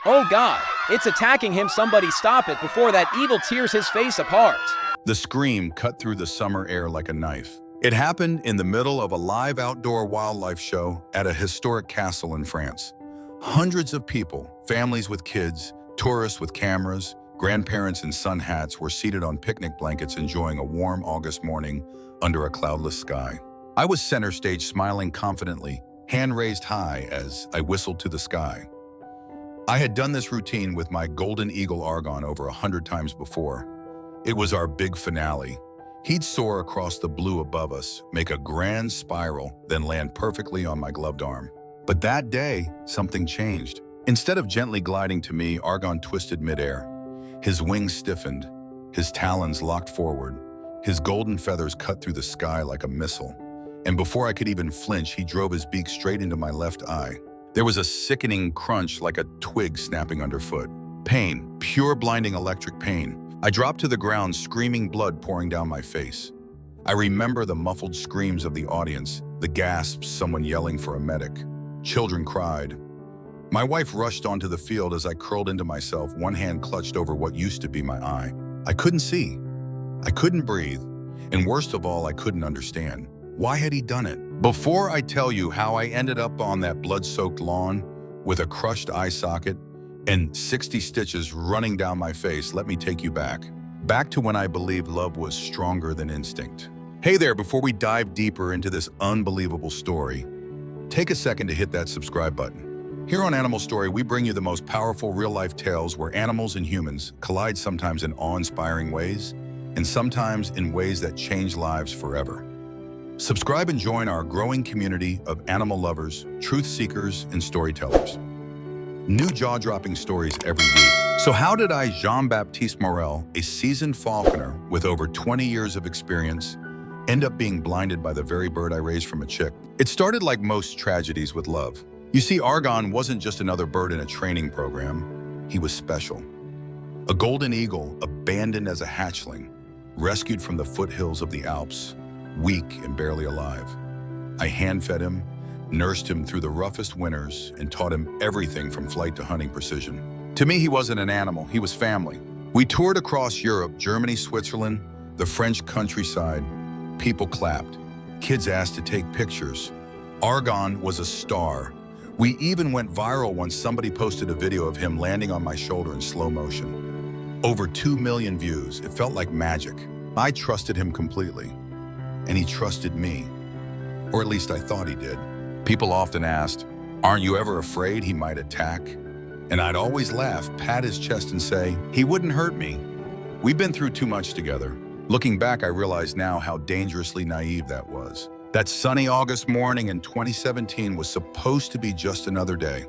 Oh God, it's attacking him. Somebody stop it before that evil tears his face apart. The scream cut through the summer air like a knife. It happened in the middle of a live outdoor wildlife show at a historic castle in France. Hundreds of people, families with kids, tourists with cameras, grandparents in sun hats were seated on picnic blankets enjoying a warm August morning under a cloudless sky. I was center stage smiling confidently, hand raised high as I whistled to the sky. I had done this routine with my golden eagle Argon over 100 times before. It was our big finale. He'd soar across the blue above us, make a grand spiral, then land perfectly on my gloved arm. But that day, something changed. Instead of gently gliding to me, Argon twisted midair. His wings stiffened, his talons locked forward, his golden feathers cut through the sky like a missile. And before I could even flinch, he drove his beak straight into my left eye. There was a sickening crunch like a twig snapping underfoot. Pain, pure blinding electric pain. I dropped to the ground, screaming, blood pouring down my face. I remember the muffled screams of the audience, the gasps, someone yelling for a medic. Children cried. My wife rushed onto the field as I curled into myself, one hand clutched over what used to be my eye. I couldn't see. I couldn't breathe. And worst of all, I couldn't understand. Why had he done it? Before I tell you how I ended up on that blood-soaked lawn with a crushed eye socket and 60 stitches running down my face, let me take you back. Back to when I believed love was stronger than instinct. Hey there, before we dive deeper into this unbelievable story, take a second to hit that subscribe button. Here on Animal Story, we bring you the most powerful real-life tales where animals and humans collide, sometimes in awe-inspiring ways, and sometimes in ways that change lives forever. Subscribe and join our growing community of animal lovers, truth seekers, and storytellers. New jaw-dropping stories every week. So how did I, Jean-Baptiste Morel, a seasoned falconer with over 20 years of experience, end up being blinded by the very bird I raised from a chick? It started like most tragedies with love. You see, Argon wasn't just another bird in a training program. He was special. A golden eagle abandoned as a hatchling, rescued from the foothills of the Alps, weak and barely alive. I hand-fed him, nursed him through the roughest winters, and taught him everything from flight to hunting precision. To me, he wasn't an animal, he was family. We toured across Europe, Germany, Switzerland, the French countryside. People clapped. Kids asked to take pictures. Argon was a star. We even went viral once somebody posted a video of him landing on my shoulder in slow motion. Over 2 million views. It felt like magic. I trusted him completely. And he trusted me. Or at least I thought he did. People often asked, "Aren't you ever afraid he might attack?" And I'd always laugh, pat his chest and say, "He wouldn't hurt me. We've been through too much together." Looking back, I realize now how dangerously naive that was. That sunny August morning in 2017 was supposed to be just another day.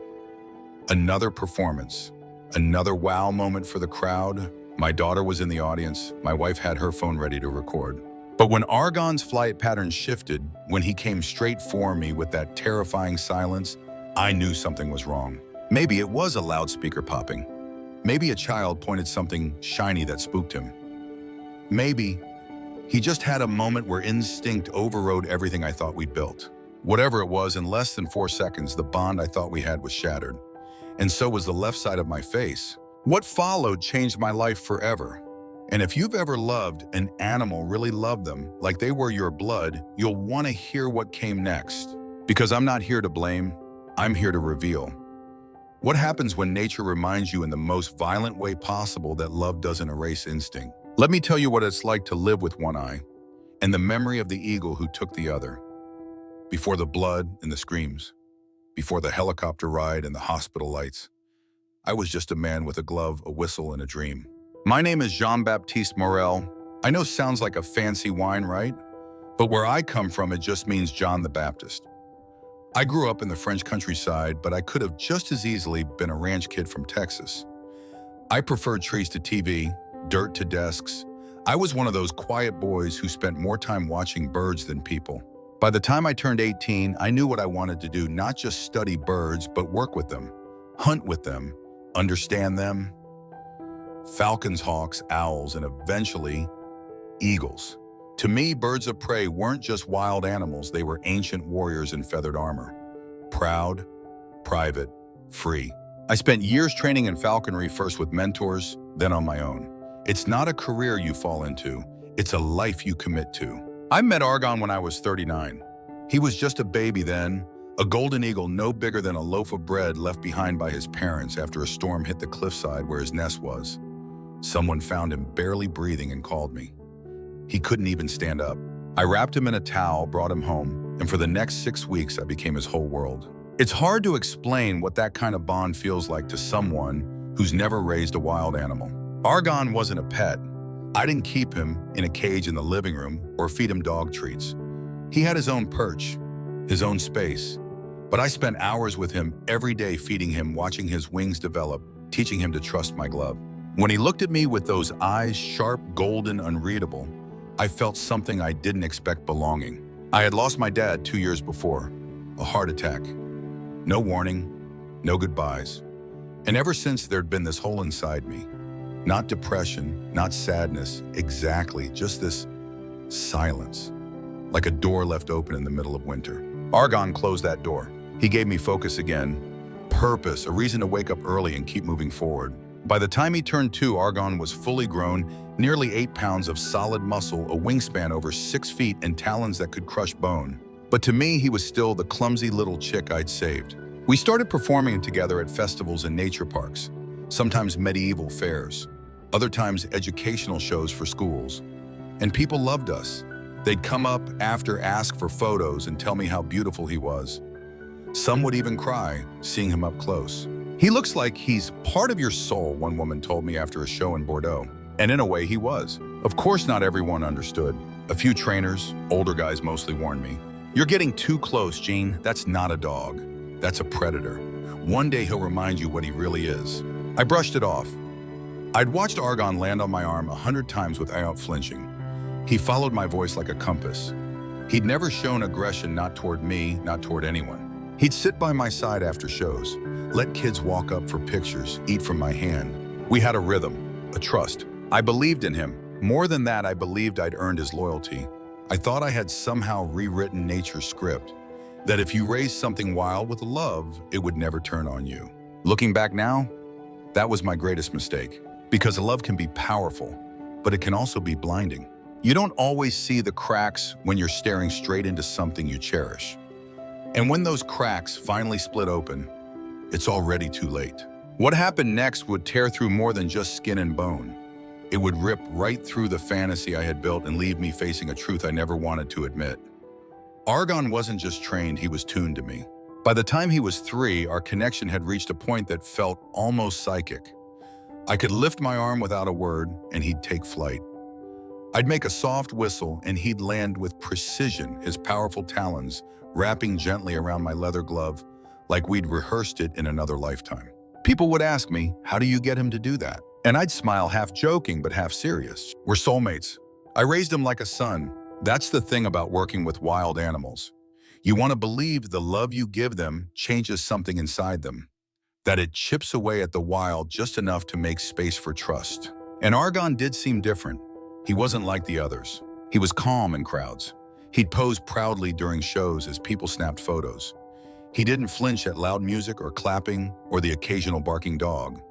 Another performance. Another wow moment for the crowd. My daughter was in the audience. My wife had her phone ready to record. But when Argon's flight pattern shifted, when he came straight for me with that terrifying silence, I knew something was wrong. Maybe it was a loudspeaker popping. Maybe a child pointed something shiny that spooked him. Maybe he just had a moment where instinct overrode everything I thought we'd built. Whatever it was, in less than 4 seconds, the bond I thought we had was shattered. And so was the left side of my face. What followed changed my life forever. And if you've ever loved an animal, really loved them, like they were your blood, you'll want to hear what came next. Because I'm not here to blame, I'm here to reveal. What happens when nature reminds you in the most violent way possible that love doesn't erase instinct? Let me tell you what it's like to live with one eye, and the memory of the eagle who took the other. Before the blood and the screams, before the helicopter ride and the hospital lights, I was just a man with a glove, a whistle, and a dream. My name is Jean-Baptiste Morel. I know sounds like a fancy wine, right? But where I come from, it just means John the Baptist. I grew up in the French countryside, but I could have just as easily been a ranch kid from Texas. I preferred trees to TV, dirt to desks. I was one of those quiet boys who spent more time watching birds than people. By the time I turned 18, I knew what I wanted to do, not just study birds, but work with them, hunt with them, understand them. Falcons, hawks, owls, and eventually, eagles. To me, birds of prey weren't just wild animals, they were ancient warriors in feathered armor. Proud, private, free. I spent years training in falconry, first with mentors, then on my own. It's not a career you fall into, it's a life you commit to. I met Argon when I was 39. He was just a baby then, a golden eagle no bigger than a loaf of bread left behind by his parents after a storm hit the cliffside where his nest was. Someone found him barely breathing and called me. He couldn't even stand up. I wrapped him in a towel, brought him home, and for the next 6 weeks, I became his whole world. It's hard to explain what that kind of bond feels like to someone who's never raised a wild animal. Argon wasn't a pet. I didn't keep him in a cage in the living room or feed him dog treats. He had his own perch, his own space. But I spent hours with him every day, feeding him, watching his wings develop, teaching him to trust my glove. When he looked at me with those eyes, sharp, golden, unreadable, I felt something I didn't expect: belonging. I had lost my dad 2 years before, a heart attack. No warning, no goodbyes. And ever since, there'd been this hole inside me. Not depression, not sadness, exactly, just this silence, like a door left open in the middle of winter. Argon closed that door. He gave me focus again, purpose, a reason to wake up early and keep moving forward. By the time he turned 2, Argon was fully grown, nearly 8 pounds of solid muscle, a wingspan over 6 feet, and talons that could crush bone. But to me, he was still the clumsy little chick I'd saved. We started performing together at festivals and nature parks, sometimes medieval fairs, other times educational shows for schools. And people loved us. They'd come up after, ask for photos, and tell me how beautiful he was. Some would even cry, seeing him up close. "He looks like he's part of your soul," one woman told me after a show in Bordeaux. And in a way, he was. Of course, not everyone understood. A few trainers, older guys mostly, warned me. "You're getting too close, Jean. That's not a dog. That's a predator. One day he'll remind you what he really is." I brushed it off. I'd watched Argon land on my arm 100 times without flinching. He followed my voice like a compass. He'd never shown aggression, not toward me, not toward anyone. He'd sit by my side after shows, let kids walk up for pictures, eat from my hand. We had a rhythm, a trust. I believed in him. More than that, I believed I'd earned his loyalty. I thought I had somehow rewritten nature's script, that if you raised something wild with love, it would never turn on you. Looking back now, that was my greatest mistake. Because love can be powerful, but it can also be blinding. You don't always see the cracks when you're staring straight into something you cherish. And when those cracks finally split open, it's already too late. What happened next would tear through more than just skin and bone. It would rip right through the fantasy I had built and leave me facing a truth I never wanted to admit. Argon wasn't just trained, he was tuned to me. By the time he was 3, our connection had reached a point that felt almost psychic. I could lift my arm without a word, and he'd take flight. I'd make a soft whistle, and he'd land with precision, his powerful talons wrapping gently around my leather glove, like we'd rehearsed it in another lifetime. People would ask me, "How do you get him to do that?" And I'd smile, half joking but half serious. "We're soulmates. I raised him like a son." That's the thing about working with wild animals. You want to believe the love you give them changes something inside them, that it chips away at the wild just enough to make space for trust. And Argon did seem different. He wasn't like the others. He was calm in crowds. He'd pose proudly during shows as people snapped photos. He didn't flinch at loud music or clapping or the occasional barking dog.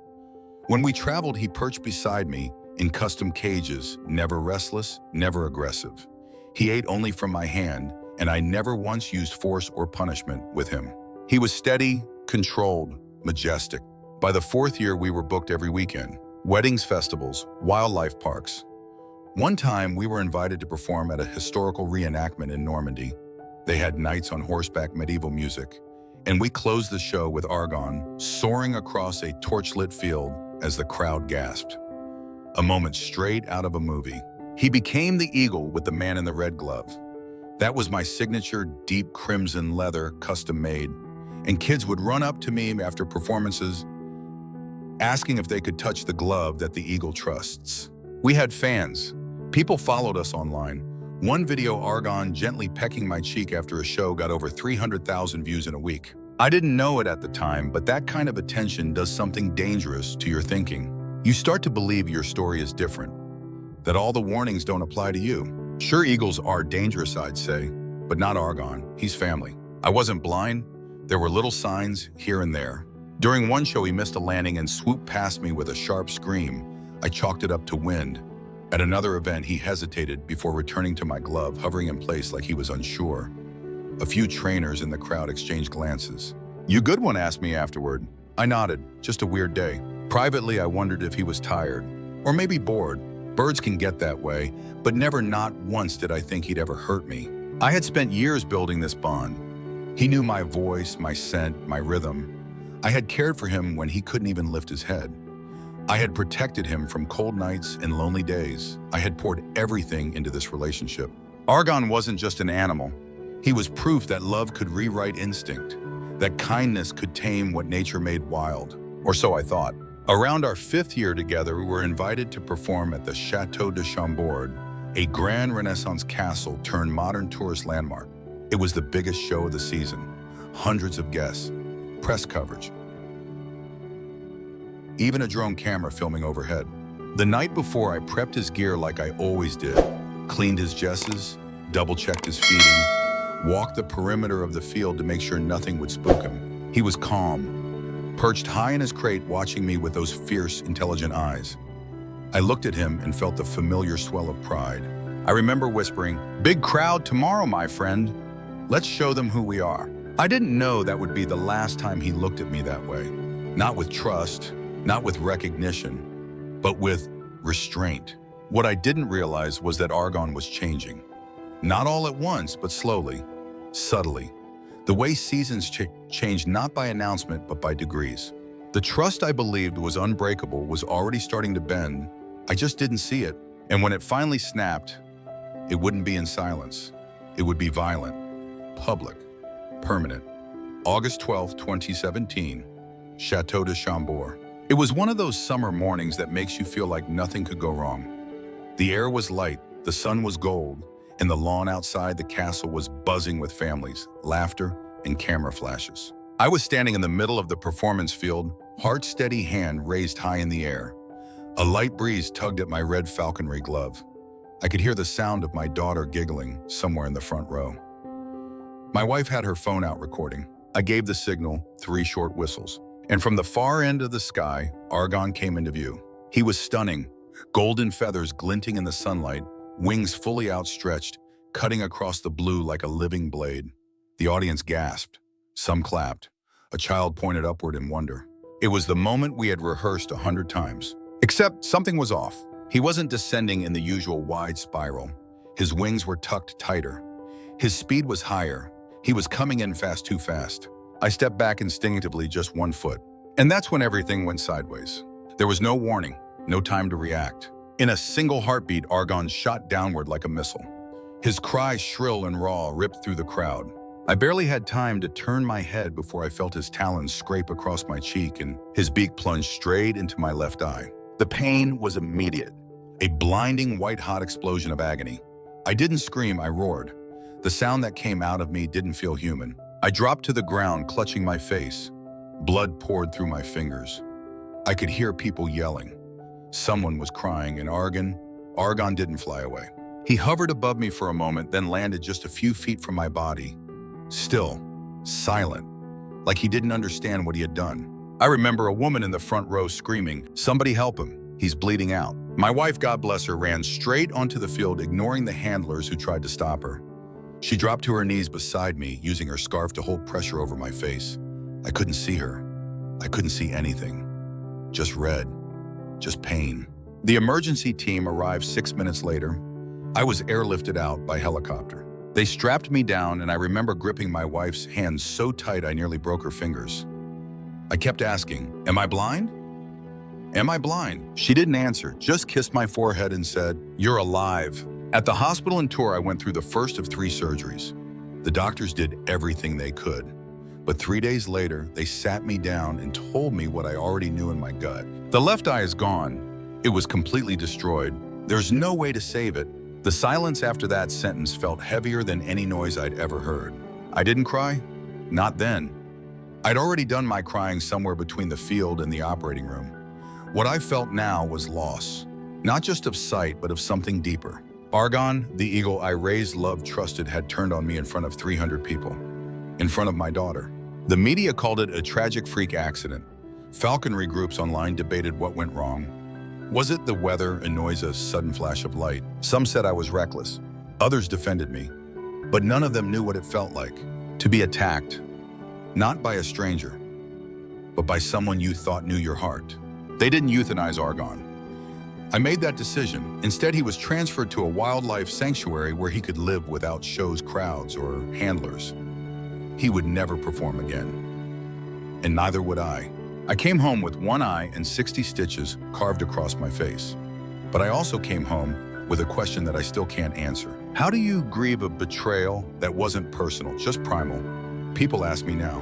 When we traveled, he perched beside me in custom cages, never restless, never aggressive. He ate only from my hand, and I never once used force or punishment with him. He was steady, controlled, majestic. By the 4th year, we were booked every weekend. Weddings, festivals, wildlife parks. One time, we were invited to perform at a historical reenactment in Normandy. They had knights on horseback, medieval music, and we closed the show with Argon soaring across a torchlit field as the crowd gasped. A moment straight out of a movie. He became the eagle with the man in the red glove. That was my signature deep crimson leather, custom made. And kids would run up to me after performances, asking if they could touch the glove that the eagle trusts. We had fans. People followed us online. One video, Argon gently pecking my cheek after a show, got over 300,000 views in a week. I didn't know it at the time, but that kind of attention does something dangerous to your thinking. You start to believe your story is different, that all the warnings don't apply to you. Sure, eagles are dangerous, I'd say, but not Argon. He's family. I wasn't blind. There were little signs here and there. During one show, he missed a landing and swooped past me with a sharp scream. I chalked it up to wind. At another event, he hesitated before returning to my glove, hovering in place like he was unsure. A few trainers in the crowd exchanged glances. "You good one?" asked me afterward. I nodded. Just a weird day. Privately, I wondered if he was tired, or maybe bored. Birds can get that way, but never, not once, did I think he'd ever hurt me. I had spent years building this bond. He knew my voice, my scent, my rhythm. I had cared for him when he couldn't even lift his head. I had protected him from cold nights and lonely days. I had poured everything into this relationship. Argon wasn't just an animal. He was proof that love could rewrite instinct, that kindness could tame what nature made wild. Or so I thought. Around our 5th year together, we were invited to perform at the Château de Chambord, a grand Renaissance castle turned modern tourist landmark. It was the biggest show of the season. Hundreds of guests, press coverage, even a drone camera filming overhead. The night before, I prepped his gear like I always did. Cleaned his jesses, double-checked his feeding, walked the perimeter of the field to make sure nothing would spook him. He was calm, perched high in his crate, watching me with those fierce, intelligent eyes. I looked at him and felt the familiar swell of pride. I remember whispering, "Big crowd tomorrow, my friend. Let's show them who we are." I didn't know that would be the last time he looked at me that way. Not with trust, not with recognition, but with restraint. What I didn't realize was that Argon was changing. Not all at once, but slowly, subtly. The way seasons changed not by announcement, but by degrees. The trust I believed was unbreakable was already starting to bend. I just didn't see it. And when it finally snapped, it wouldn't be in silence. It would be violent, public, permanent. August 12, 2017, Château de Chambord. It was one of those summer mornings that makes you feel like nothing could go wrong. The air was light, the sun was gold, and the lawn outside the castle was buzzing with families, laughter, and camera flashes. I was standing in the middle of the performance field, heart-steady hand raised high in the air. A light breeze tugged at my red falconry glove. I could hear the sound of my daughter giggling somewhere in the front row. My wife had her phone out recording. I gave the signal, 3 short whistles. And from the far end of the sky, Argon came into view. He was stunning, golden feathers glinting in the sunlight, wings fully outstretched, cutting across the blue like a living blade. The audience gasped. Some clapped. A child pointed upward in wonder. It was the moment we had rehearsed 100 times. Except something was off. He wasn't descending in the usual wide spiral. His wings were tucked tighter. His speed was higher. He was coming in fast, too fast. I stepped back instinctively, just 1 foot. And that's when everything went sideways. There was no warning, no time to react. In a single heartbeat, Argon shot downward like a missile. His cry, shrill and raw, ripped through the crowd. I barely had time to turn my head before I felt his talons scrape across my cheek and his beak plunge straight into my left eye. The pain was immediate, a blinding white-hot explosion of agony. I didn't scream, I roared. The sound that came out of me didn't feel human. I dropped to the ground, clutching my face. Blood poured through my fingers. I could hear people yelling. Someone was crying, and Argon didn't fly away. He hovered above me for a moment, then landed just a few feet from my body. Still, silent, like he didn't understand what he had done. I remember a woman in the front row screaming, "Somebody help him, he's bleeding out." My wife, God bless her, ran straight onto the field, ignoring the handlers who tried to stop her. She dropped to her knees beside me, using her scarf to hold pressure over my face. I couldn't see her. I couldn't see anything. Just red. Just pain. The emergency team arrived 6 minutes later. I was airlifted out by helicopter. They strapped me down, and I remember gripping my wife's hand so tight I nearly broke her fingers. I kept asking, "Am I blind? Am I blind?" She didn't answer, just kissed my forehead and said, "You're alive." At the hospital and tour, I went through the first of 3 surgeries. The doctors did everything they could. But 3 days later, they sat me down and told me what I already knew in my gut. The left eye is gone. It was completely destroyed. There's no way to save it. The silence after that sentence felt heavier than any noise I'd ever heard. I didn't cry? Not then. I'd already done my crying somewhere between the field and the operating room. What I felt now was loss, not just of sight, but of something deeper. Argon, the eagle I raised, loved, trusted, had turned on me in front of 300 people, in front of my daughter. The media called it a tragic freak accident. Falconry groups online debated what went wrong. Was it the weather, a noise, a sudden flash of light? Some said I was reckless. Others defended me. But none of them knew what it felt like to be attacked, not by a stranger, but by someone you thought knew your heart. They didn't euthanize Argon. I made that decision. Instead, he was transferred to a wildlife sanctuary where he could live without shows, crowds, or handlers. He would never perform again. And neither would I. I came home with one eye and 60 stitches carved across my face. But I also came home with a question that I still can't answer. How do you grieve a betrayal that wasn't personal, just primal? People ask me now,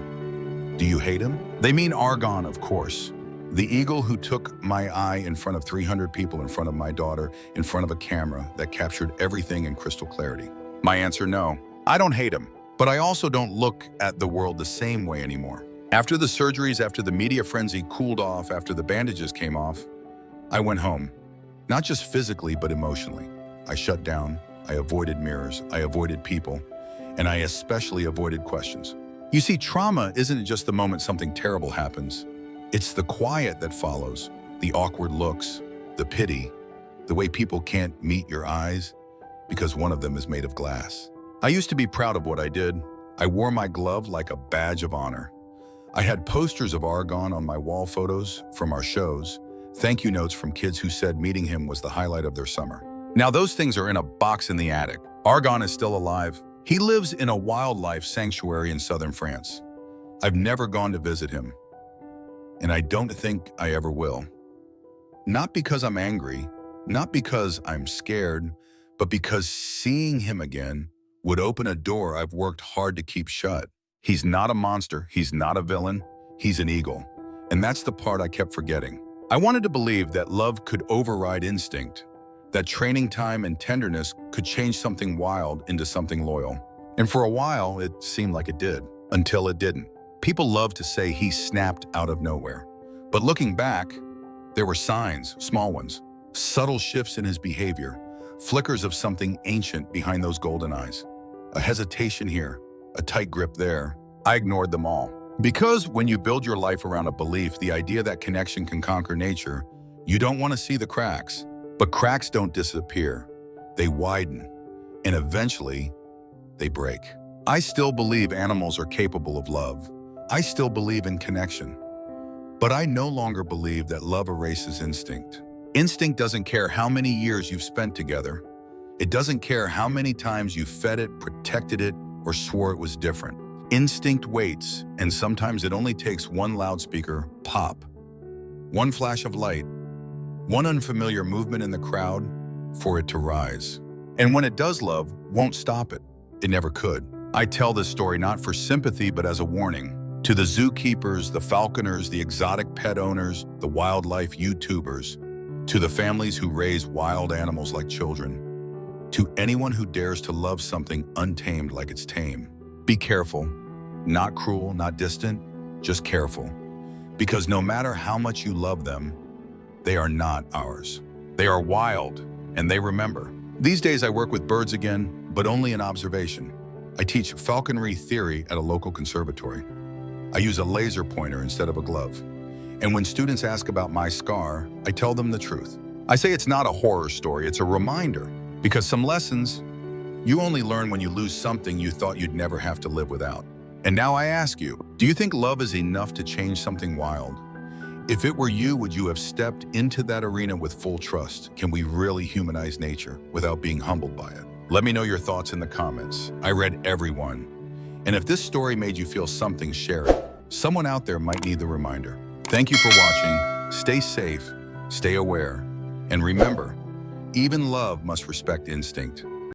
do you hate him? They mean Argon, of course. The eagle who took my eye in front of 300 people, in front of my daughter, in front of a camera that captured everything in crystal clarity. My answer, no. I don't hate him, but I also don't look at the world the same way anymore. After the surgeries, after the media frenzy cooled off, after the bandages came off, I went home. Not just physically, but emotionally. I shut down, I avoided mirrors, I avoided people, and I especially avoided questions. You see, trauma isn't just the moment something terrible happens. It's the quiet that follows, the awkward looks, the pity, the way people can't meet your eyes because one of them is made of glass. I used to be proud of what I did. I wore my glove like a badge of honor. I had posters of Argon on my wall, photos from our shows, thank you notes from kids who said meeting him was the highlight of their summer. Now those things are in a box in the attic. Argon is still alive. He lives in a wildlife sanctuary in southern France. I've never gone to visit him, and I don't think I ever will. Not because I'm angry, not because I'm scared, but because seeing him again would open a door I've worked hard to keep shut. He's not a monster, he's not a villain, he's an eagle. And that's the part I kept forgetting. I wanted to believe that love could override instinct, that training time and tenderness could change something wild into something loyal. And for a while, it seemed like it did, until it didn't. People love to say he snapped out of nowhere. But looking back, there were signs, small ones, subtle shifts in his behavior, flickers of something ancient behind those golden eyes. A hesitation here, a tight grip there. I ignored them all. Because when you build your life around a belief, the idea that connection can conquer nature, you don't want to see the cracks. But cracks don't disappear. They widen, and eventually, they break. I still believe animals are capable of love. I still believe in connection. But I no longer believe that love erases instinct. Instinct doesn't care how many years you've spent together. It doesn't care how many times you fed it, protected it, or swore it was different. Instinct waits, and sometimes it only takes one loudspeaker pop, one flash of light, one unfamiliar movement in the crowd for it to rise. And when it does, love won't stop it. It never could. I tell this story not for sympathy, but as a warning. To the zookeepers, the falconers, the exotic pet owners, the wildlife YouTubers, to the families who raise wild animals like children, to anyone who dares to love something untamed like it's tame. Be careful. Not cruel, not distant, just careful. Because no matter how much you love them, they are not ours. They are wild, and they remember. These days I work with birds again, but only in observation. I teach falconry theory at a local conservatory. I use a laser pointer instead of a glove. And when students ask about my scar, I tell them the truth. I say it's not a horror story, it's a reminder. Because some lessons, you only learn when you lose something you thought you'd never have to live without. And now I ask you, do you think love is enough to change something wild? If it were you, would you have stepped into that arena with full trust? Can we really humanize nature without being humbled by it? Let me know your thoughts in the comments. I read every one. And if this story made you feel something, share it. Someone out there might need the reminder. Thank you for watching. Stay safe, stay aware, and remember, even love must respect instinct.